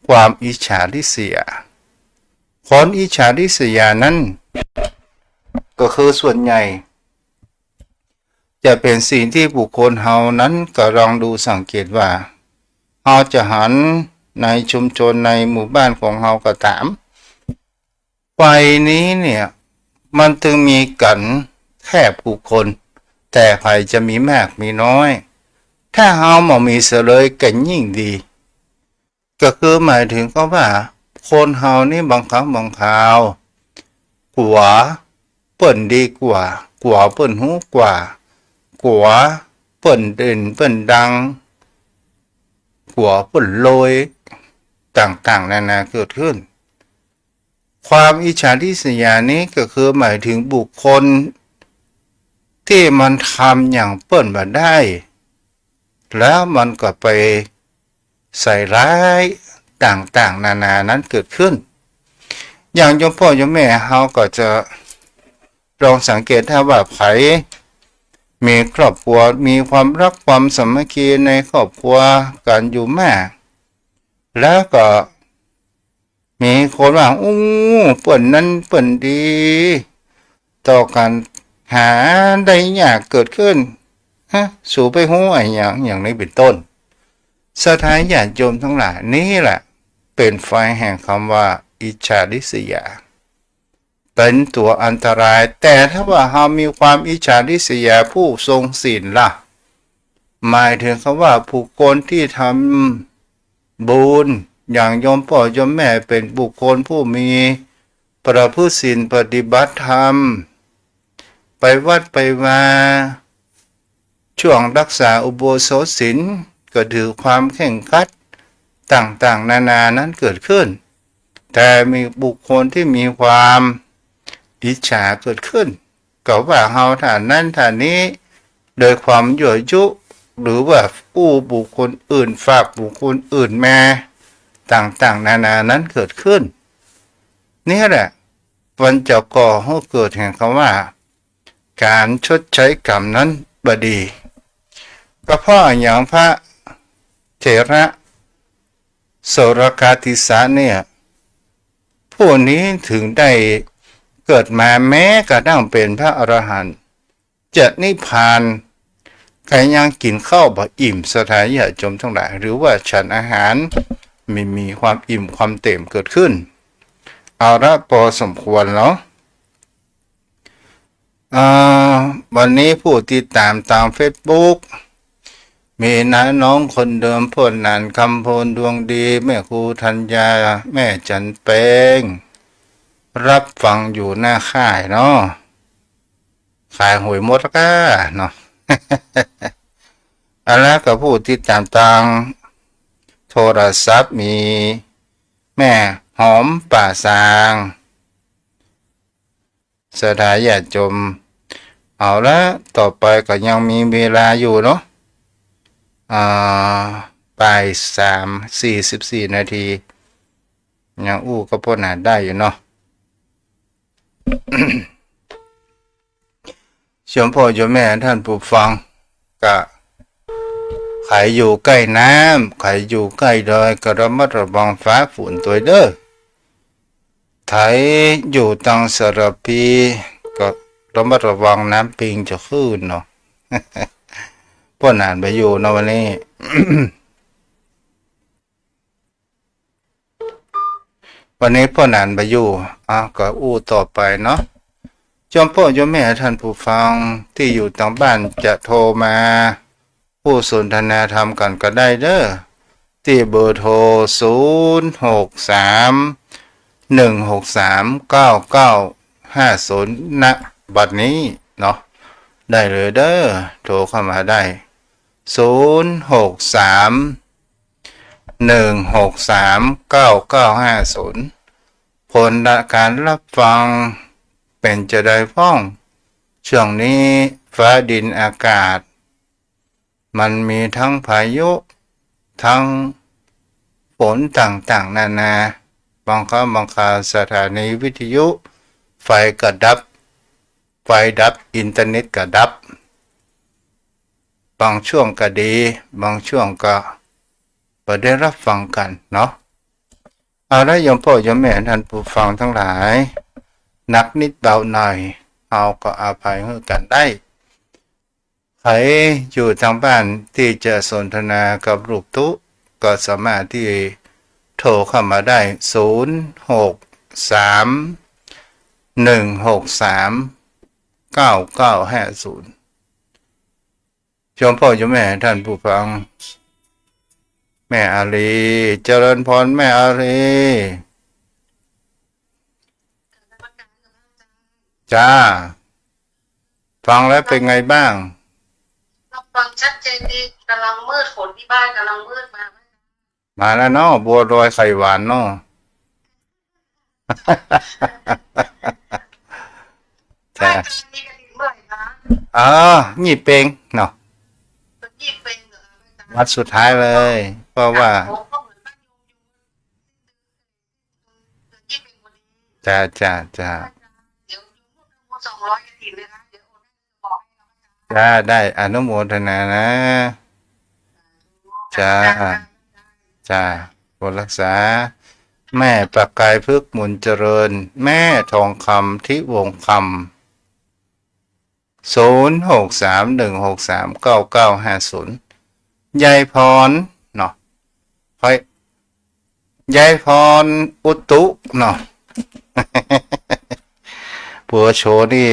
ความอิจฉาริษยาคนอิจฉาริษยานั้นก็คือส่วนใหญ่จะเป็นสิ่งที่บุคคลเฮานั้นก็ลองดูสังเกตว่าเฮาจะหันในชุมชนในหมู่บ้านของเฮาก็ตามไฟนี้เนี่ยมันถึงมีกันแค่บุคคลแต่ใครจะมีมากมีน้อยถ้าเฮาบ่มีเสลยกันยิ่งดีก็คือหมายถึงก็ว่าคนเฮานี่บางครั้งบางคราวกลัวเปิ้นดีกว่ากลัวเปิ้นฮู้กว่ากลัวเปิ้นเด่นเปิ้นดังกลัวเปิ้นรวยต่างๆนานาเกิดขึ้นความอิจฉาริษยานี้ก็คือหมายถึงบุคคลที่มันทำอย่างเปิ้นบ่ได้แล้วมันก็ไปใส่ร้ายต่างๆนานานั้นเกิดขึ้นอย่างโยมพ่อโยมแม่เฮาก็จะลองสังเกตถ้าว่าไผมีครอบครัวมีความรักความสามัคคีในครอบครัวกันอยู่มากแล้วก็มีคนว่าเปิ้นนั้นเปิ้นดีต่อกันหาได้ยากเกิดขึ้นสู่ไปหู้ไอ้อย่างนี้เป็นต้นศรัทธาญาติโยมทั้งหลายนี่แหละเป็นไฟแห่งคำว่าอิจฉาริษยาเป็นตัวอันตรายแต่ถ้าว่าเรามีความอิจฉาริษยาผู้ทรงศีลล่ะหมายถึงคำว่าผู้คนที่ทำบุญอย่างโยมพ่อโยมแม่เป็นบุคคลผู้มีประพฤติศีลปฏิบัติธรรมไปวัดไปมาช่วงรักษาอุโบสถศีลก็ถือความแข่งขันต่างๆนานานั้นเกิดขึ้นแต่มีบุคคลที่มีความอิจฉาเกิดขึ้นก็ว่าเฮาฐานนั้นฐานนี้โดยความยั่วยุหรือว่ากู้บุคคลอื่นฝากบุคคลอื่นมาต่างๆนานานั้นเกิดขึ้นนี่แหละมันจะก่อให้เกิดแห่งคำว่าการชดใช้กรรมนั้นบดีก็เพราะอย่างพระเถระโสรกาติสะเนี่ยผู้นี้ถึงได้เกิดมาแม้กระทั่งเป็นพระอรหันต์จะนิพพานใครยังกินข้าวบ่อิ่มศรัทธาญาติโยมทั้งหลายหรือว่าฉันอาหารไม่มีความอิ่มความเต็มเกิดขึ้นเอาละพอสมควรแล้ววันนี้ผู้ติดตามทาง Facebook มีน้องคนเดิมพลนันคำพลดวงดีแม่ครูธัญญาแม่จันเปงรับฟังอยู่หน้าค่ายเนาะขายหวยมดก้าเนาะ แล้วก็ผู้ติดตามทางโทรศัพท์มีแม่หอมป่าสาง สถาญาติโยมเอาละต่อไปก็ยังมีเวลาอยู่เนาะอ่าบ่าย3:44 นาทียังอู้ก็พอหนาได้อยู่เนาะ ชมพ่อชมแม่ท่านผู้ฟังก็ใครอยู่ใกล้น้ำใครอยู่ใกล้ดอยก็ระมัดระวังฟ้าฝนตัวเด้อใครอยู่ตังสระพีก็ระมัดระวังน้ำปิงจะขึ้นเนาะ พ่อนานไปอยู่เนาะวันนี้ วันนี้พ่อนานไปอยู่ก็อู้ต่อไปเนาะจอมพ่อจอมแม่ท่านผู้ฟังที่อยู่ทางบ้านจะโทรมาผู้สนทนาธรรมกันก็ได้เด้อที่เบอร์โทร063 163 9950ณบัดนี้เนาะได้เลยเด้อโทรเข้ามาได้063 163 9950ผลการรับฟังเป็นจะได้พ้องช่วงนี้ฟ้าดินอากาศมันมีทั้งพายุทั้งฝนต่างๆนานาบางครั้งบางคราวสถานีวิทยุไฟก็ดับอินเทอร์เน็ตก็ดับบางช่วงก็ดีบางช่วงก็บ่ได้รับฟังกันเนาะเอาละโยมพ่อโยมแม่ท่านผู้ฟังทั้งหลายนักนิดเบาหน่อยเอาก็อภัยให้กันได้ใครอยู่ทางบ้านที่จะสนทนากับรูปทุก็สามารถที่โทรเข้ามาได้063 163 9950โยมพ่อโยมแม่ท่านผู้ฟังแม่อาลีเจริญพรแม่อาลีจ้าฟังแล้วเป็นไงบ้างรับฟังชัดเจนดีกำลังมืดฝนที่บ้านกำลังมืดมาแล้วเนาะบัวลอยไข่หวานเนาะ จ้ามีกระดิ่งเมื่อไหร่คะยี่เปงเนาะยี่เป็นเหรอวัดสุดท้ายเลยเพราะว่ายี่เป็นวันนี้จ้าเดี๋ยว200กระดิ่งเลยนะเดี๋ยวโอนบอกให้จ้าได้อนุโมทนานะจ้าบนรักษาแม่ประกายพึกษ์มุนเจริญแม่ทองคำที่วงคำ063 163 9950ยายพรเนาะค่อยยายพรอุตุเนาะ ผัวโชนี่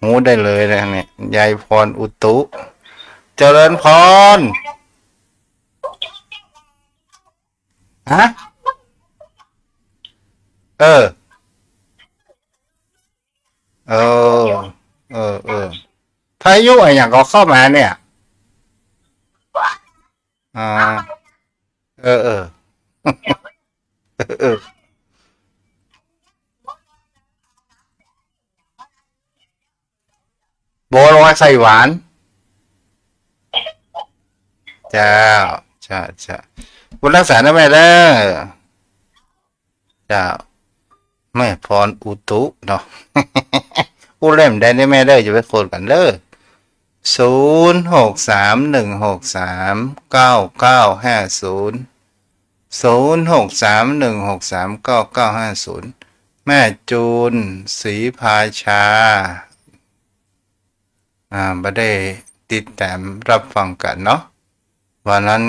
หูได้เลยนะเนี่ยยายพรอุตุเจริญพรฮะเออพายุอะไรอย่างก็เข้ามาเนี่ยเออบัวลอยไข่หวานจ้าบุญรักษานะแม่เด้อจ้าแม่พรอุตุเนาะ อู้เล่มได้แม่เด้อจะไปโคดกันเด้อ063 163 9950 063 163 9950แม่จูนศรีพาชาบ่ได้ติดตามรับฟังกันเนาะวันนั้น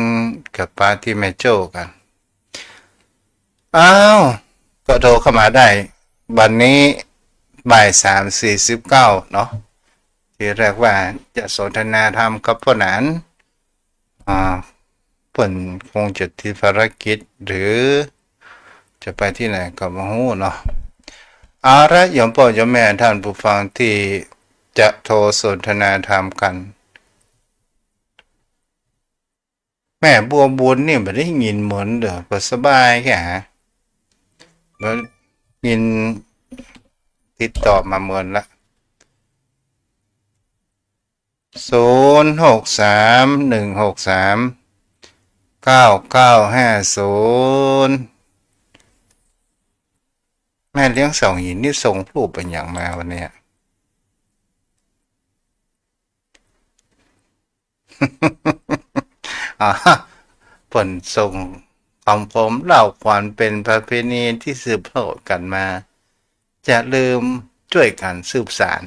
กับป้าที่แม่โจ้กันก็โทรเข้ามาได้วันนี้บ่าย3:49เนาะที่แรกว่าจะสนทนาธรรมกับพ่อหนานเพิ่นคงจะที่ภารกิจหรือจะไปที่ไหนก็บ่ฮู้เนาะเอาละโยมพ่อโยมแม่ท่านผู้ฟังที่จะโทรสนทนาธรรมกันแม่บัวบุญนี่ไม่ได้ยินเหมือนเด้อก็สบายแค่ฮะยินติดต่อมาเหมือนละ 0631639950แม่เลี้ยงสองหินนี่ส่งรูปเป็นอย่างมาวันเนี้ย อ่าผลส่งคำผมเล่าขวัญเป็นประเพณีที่สืบทอดกันมา จะลืมช่วยกันสืบสาน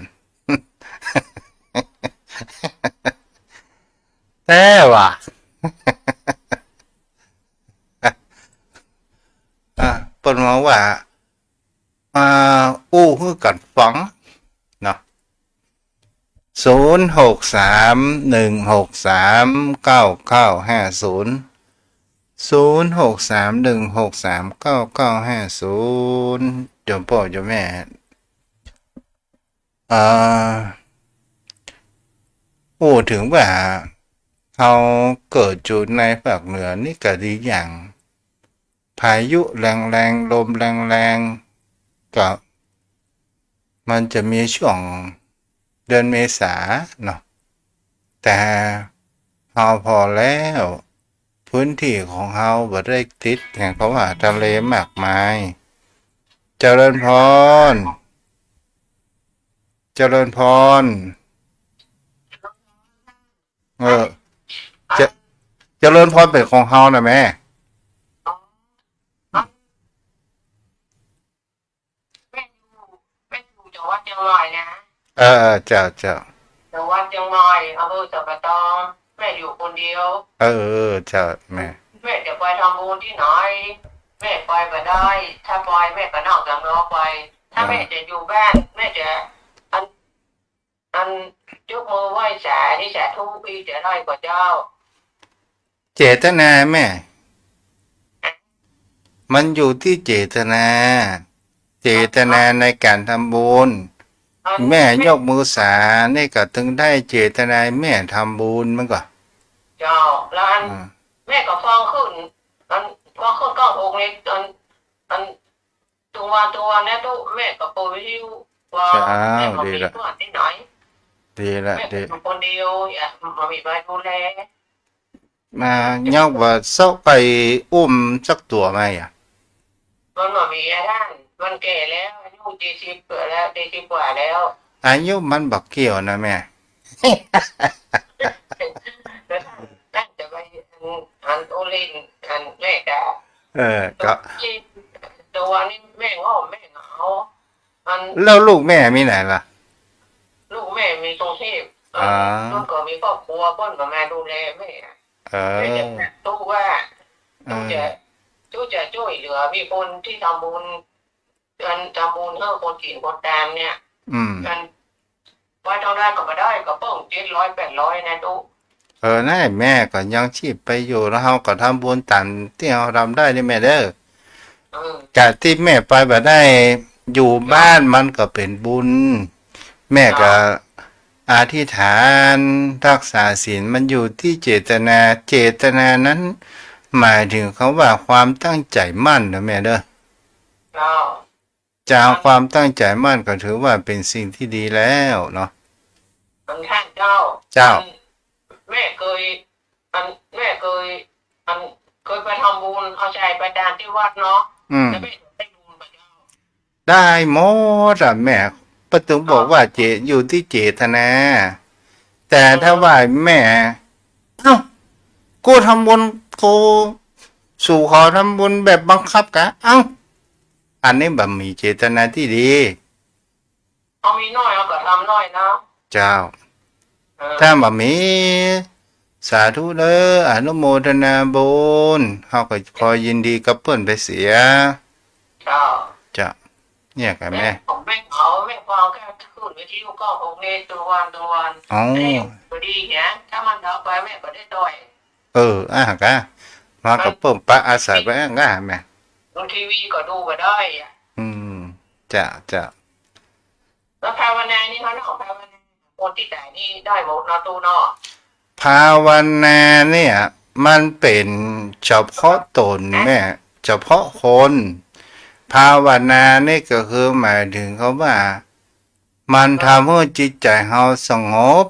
แต่ว่า เปิ้นมาว่าอู้ฮือกันฟังเนาะ0631639950เดี๋ยวพ่อเดี๋ยวแม่พูดถึงว่าเขาเกิดอยู่ในภาคเหนือนี่ก็ดีอย่างพายุแรงๆลมแรงๆก็มันจะมีช่วงเดือนเมษาเนาะแต่เราพอแล้วพื้นที่ของเราบ่ได้ติดอย่างเขาว่าทะเลมากมายเจริญพรเจริญพรเจริญพรเป็นของเรานะแม่แม่อยู่จังหวัดเชียงรายนะเจ้าจังหวัดเชียงรายอำเภอสัปตองแม่อยู่คนเดียวเจ้าแม่จะไปทำบุญที่ไหนแม่ไปไม่ได้ถ้าไปแม่ก็นอกจากน้องไปถ้าแม่จะอยู่บ้านแม่จะอันยกมือไหว้สาที่สาธุปีจะได้กว่าเจ้าเจตนาแม่มันอยู่ที่เจตนาในการทำบุญแม่ยกมือสานี่ก็ถึงได้เจตนาแม่ทำบุญมันก็เจ้าแล้วแม่ก็ฟังขึ้นฟังขึ้นก้องอกนี้ตัวเนี่ยตู้แม่ก็โปรวิวว่าแม่ก็มีตัวที่ไหนดีละดีคนเดียวอย่ามามีใบดูแลมาเงาว่าเศร้าไปอุ้มสักตัวไหมมันมามีอะไรมันแก่แล้วอายุ70แล้ว70กว่าแล้วอายุมันบักเกี่ยวนะแม่นั่นจะไปอันโอลินอันแม่กะก็ตัวนี้แม่ง้อแม่เหงาแล้วลูกแม่มีไหนล่ะลูกแม่มีกรุงเทพต้นก็มีครอบครัวต้นก็มาดูแลแม่แม่จะตู้ว่าตู้จะช่วยเหลือมีคนที่ทำบุญทำบุญให้คนกินคนตามเนี่ยกันว่าเท่าได้ก็มาได้ก็เพิ่ม700-800นะตู้นั่นแม่ก็ยังชีพไปอยู่แล้วเราก็ทำบุญตามที่เราทำได้นี่แม่เด้อจากที่แม่ไปแบบได้อยู่บ้านมันก็เป็นบุญแม่ก็อธิษฐานรักษาศีลมันอยู่ที่เจตนานั้นหมายถึงเขาว่าความตั้งใจมั่นนะแม่เด้อจากความตั้งใจมั่นก็ถือว่าเป็นสิ่งที่ดีแล้วเนาะท่านเจ้าแม่เคยไปทำบุญเอาใจไปดานที่วัดเนาะแล้วแม่ได้บุญไปเจ้าได้หมดอ่ะแม่ประตูบอกว่าอยู่ที่เจตนาแต่ถ้าว่าแม่กูทำบุญกูสู่ขอทำบุญแบบบังคับกะอันนี้แบบมีเจตนาที่ดีเอามีน้อยเอาก็ทำน้อยนะเจ้าถ้าแบบมีสาธุเด้ออนุโมทนาบุญเขาก็คอยยินดีกับเพื่อนไปเสียเจ้าเนี่ยกับแม่เอาแม่ฟังแค่ขึ้นไปที่ก็คงเนตัววันพอดีเนี่ยถ้ามันเอาไปแม่ก็ได้ต่อยกะมากับเพิ่มปะอาศัยไปง่ายแม่ดูทีวีก็ดูไปได้จะแล้วภาวนานี่เขาเนาะภาวนาคนที่แต่นี่ได้หมดนะตู้เนาะภาวนาเนี่ยมันเป็นเฉพาะตนแม่เฉพาะคนภาวนานี่ก็คือหมายถึงเขาว่ามันทำให้จิตใจเราสงบ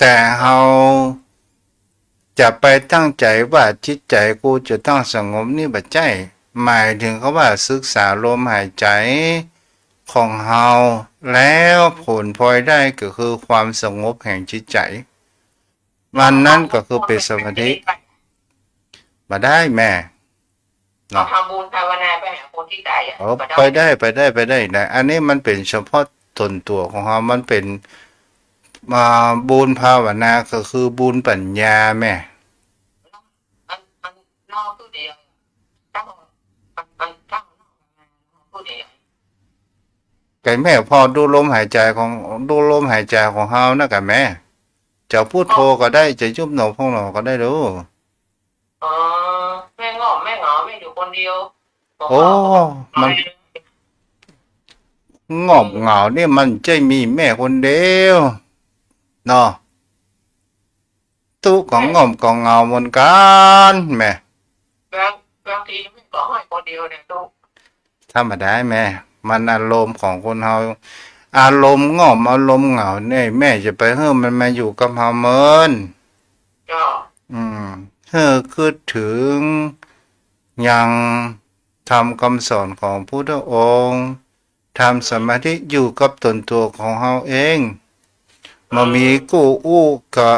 แต่เราจะไปตั้งใจว่าจิตใจกูจะต้องสงบนี่บ่ใช่หมายถึงเขาว่าศึกษาลมหายใจของเราแล้วผลพลอยได้ก็คือความสงบแห่งจิตใจมันนั่นก็คือเป็นสมาธิมาได้แม่เราทำบุญภาวนาไปหาคนที่ตายอ่ะไปได้นะอันนี้มันเป็นเฉพาะตนตัวของเรามันเป็นบุญภาวนาก็คือบุญปัญญาแม่มันนอกผู้เดียวตั้งผู้เดียวไก่แม่พอดูลมหายใจของเรานะกับแม่จะพูดโทรก็ได้จะยุบหนอพองหนอก็ได้ดูอ๋อแม่งอแม่เหงาแม่อยู่คนเดียวโอ้มันงอบเหงาเนี่ยมันจะมีแม่คนเดียวเนาะตู้ของงอมของเหงาเหมือนกันแม่บางทีไม่ก็ให้คนเดียวเนี่ยตู้ธรรมดาแม่มันอารมณ์ของคนเราอารมณ์งอมอารมณ์เหงาเนี่ยแม่จะไปเฮ้มันมาอยู่กับเราเมินเฮ้คือถึงยังทำคำสอนของพุทธองค์ทำสมาธิอยู่กับตนตัวของเราเองมามีกู้ก็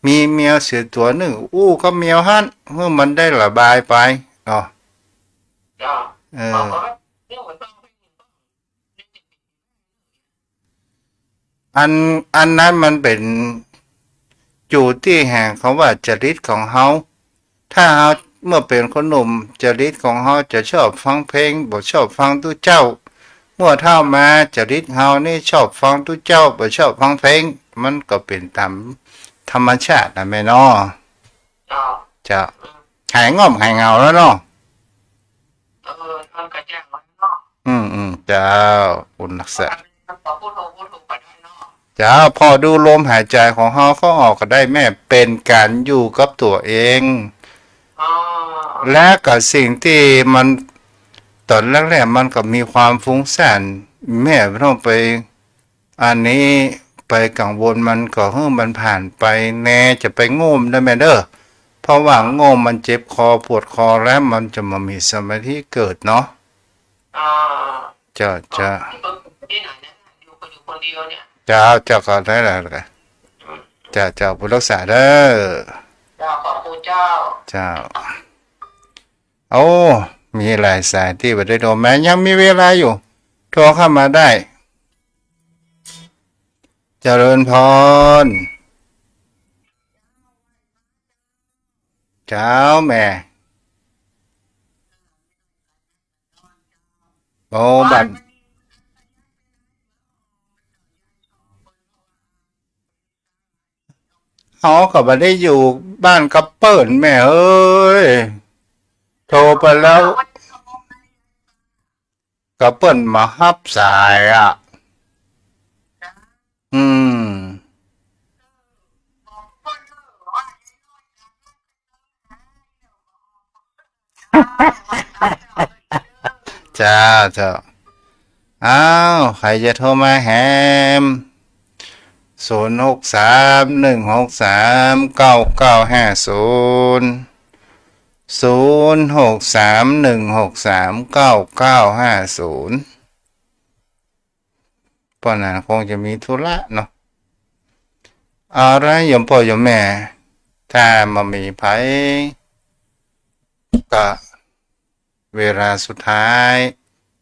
มีเมียวเสียตัวหนึ่งก็เมียวหันเมื่อมันได้ระบายไปอ๋ออันนั้นมันเป็นอยู่ที่แห่งเขาว่าจริตของเฮาถ้าเฮาเมื่อเป็นคนหนุ่มจริตของเฮาจะชอบฟังเพลงบ่ชอบฟังตู้เจ้าเมื่อเท่ามาจริตเฮานี่ชอบฟังตู้เจ้าบ่ชอบฟังเพลงมันก็เป็นตามธรรมชาตินะแม่น้อจะหายง่อมหายเหงาแล้วเนาะมันกระแจงแล้วเนาะเจ้าคุณรักษาเจ้าพอดูลมหายใจของเขาเข้าออกก็ได้แม่เป็นการอยู่กับตัวเองและกับสิ่งที่มันตอนแรกๆมันก็มีความฟุ้งซ่านแม่ไม่ต้องไปอันนี้ไปกังวลมันก็มันผ่านไปแน่จะไปโง่มได้ไหมเด้อเพราะว่าโง่มมันเจ็บคอปวดคอแล้วมันจะมามีสมาธิเกิดเนาะจะที่ไหนเนี่ยอยู่คนเดียวเนี่ยเจ้าก็ได้แหละเจ้าผู้รักษาเด้อขอบคุณเจ้าโอ้มีหลายสายที่ไม่ได้โทรแม้ยังมีเวลาอยู่โทรเข้ามาได้เจริญพรเจ้าแม่โอ้บัดเขาก็ไม่ได้อยู่บ้านกับเปิ้ลแม่เอ้ยโทรไปแล้วกับเปิ้ลมาฮับสายจ้าอ้าวใครจะโทรมาแฮม0631639950 0631639950ป้อนนั้นคงจะมีธุระเนาะอะไรโยมพ่อโยมแม่ถ้ามามีไผก็เวลาสุดท้าย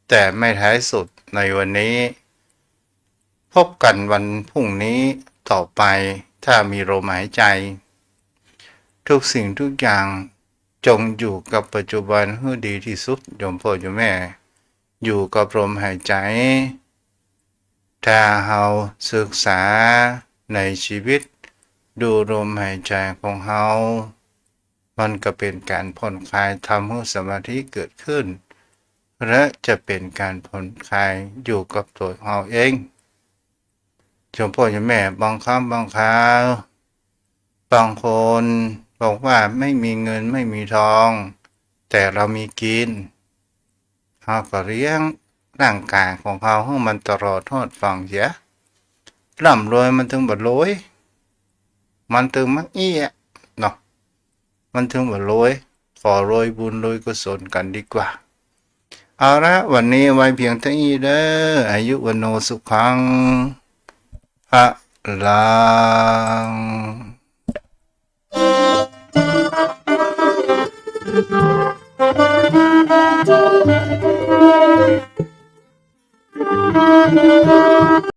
แต่ไม่ท้ายสุดในวันนี้พบกันวันพรุ่งนี้ต่อไปถ้ามีลมหายใจทุกสิ่งทุกอย่างจงอยู่กับปัจจุบันให้ดีที่สุดโยมพ่อโยมแม่อยู่กับลมหายใจถ้าเราศึกษาในชีวิตดูลมหายใจของเรามันก็เป็นการผ่อนคลายทำให้สมาธิเกิดขึ้นและจะเป็นการผ่อนคลายอยู่กับตัวเราเองโยมพ่อโยมแม่บางครั้งบางคราวบางคนบอกว่าไม่มีเงินไม่มีทองแต่เรามีกินเราก็เลี้ยงร่างกายของเขาให้มันตลอดทอดฟังเสียร่ำรวยมันถึงบ่รวย มันถึงมักอี้อ่ะเนาะมันถึงว่าโรยขอโรยบุญโรยกุศลกันดีกว่าเอาละวันนี้ไว้เพียงเท่านี้เด้ออายุวันโนสุขังพระลังThank you.